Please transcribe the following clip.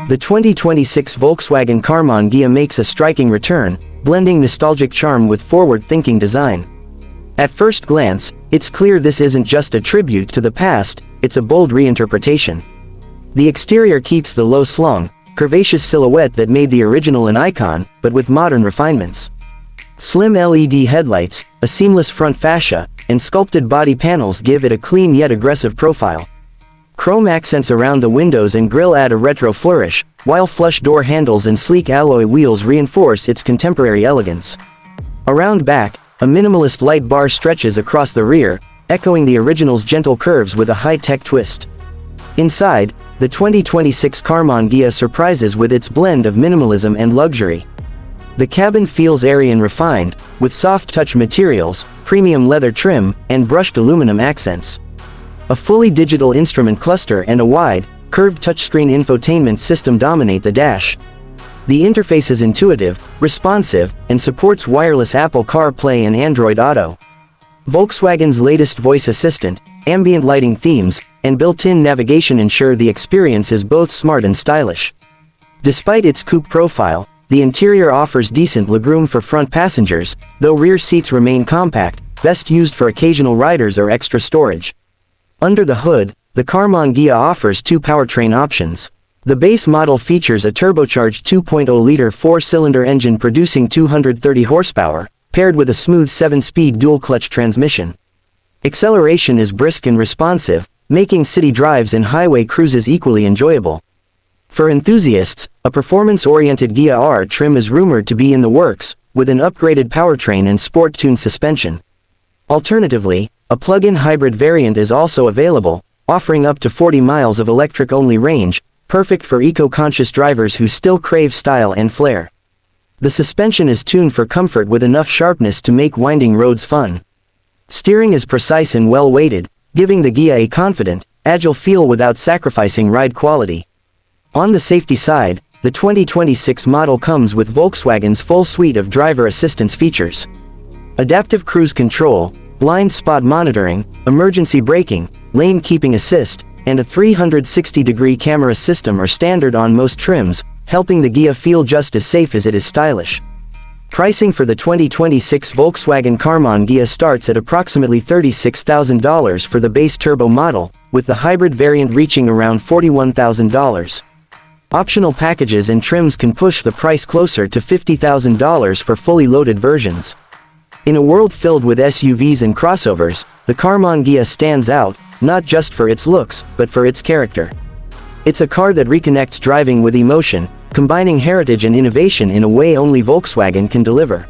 The 2026 Volkswagen Karmann Ghia makes a striking return, blending nostalgic charm with forward-thinking design. At first glance, it's clear this isn't just a tribute to the past, it's a bold reinterpretation. The exterior keeps the low-slung, curvaceous silhouette that made the original an icon, but with modern refinements. Slim LED headlights, a seamless front fascia, and sculpted body panels give it a clean yet aggressive profile. Chrome accents around the windows and grille add a retro flourish, while flush door handles and sleek alloy wheels reinforce its contemporary elegance. Around back, a minimalist light bar stretches across the rear, echoing the original's gentle curves with a high-tech twist. Inside, the 2026 Karmann Ghia surprises with its blend of minimalism and luxury. The cabin feels airy and refined, with soft-touch materials, premium leather trim, and brushed aluminum accents. A fully digital instrument cluster and a wide, curved touchscreen infotainment system dominate the dash. The interface is intuitive, responsive, and supports wireless Apple CarPlay and Android Auto. Volkswagen's latest voice assistant, ambient lighting themes, and built-in navigation ensure the experience is both smart and stylish. Despite its coupe profile, the interior offers decent legroom for front passengers, though rear seats remain compact, best used for occasional riders or extra storage. Under the hood, the Karmann Ghia offers two powertrain options. The base model features a turbocharged 2.0-liter four-cylinder engine producing 230 horsepower, paired with a smooth 7-speed dual-clutch transmission. Acceleration is brisk and responsive, making city drives and highway cruises equally enjoyable. For enthusiasts, a performance-oriented Ghia R trim is rumored to be in the works, with an upgraded powertrain and sport-tuned suspension. Alternatively, a plug-in hybrid variant is also available, offering up to 40 miles of electric-only range, perfect for eco-conscious drivers who still crave style and flair. The suspension is tuned for comfort with enough sharpness to make winding roads fun. Steering is precise and well-weighted, giving the Ghia a confident, agile feel without sacrificing ride quality. On the safety side, the 2026 model comes with Volkswagen's full suite of driver assistance features. Adaptive cruise control, blind spot monitoring, emergency braking, lane keeping assist, and a 360-degree camera system are standard on most trims, helping the Ghia feel just as safe as it is stylish. Pricing for the 2026 Volkswagen Karmann Ghia starts at approximately $36,000 for the base turbo model, with the hybrid variant reaching around $41,000. Optional packages and trims can push the price closer to $50,000 for fully loaded versions. In a world filled with SUVs and crossovers, the Karmann Ghia stands out, not just for its looks, but for its character. It's a car that reconnects driving with emotion, combining heritage and innovation in a way only Volkswagen can deliver.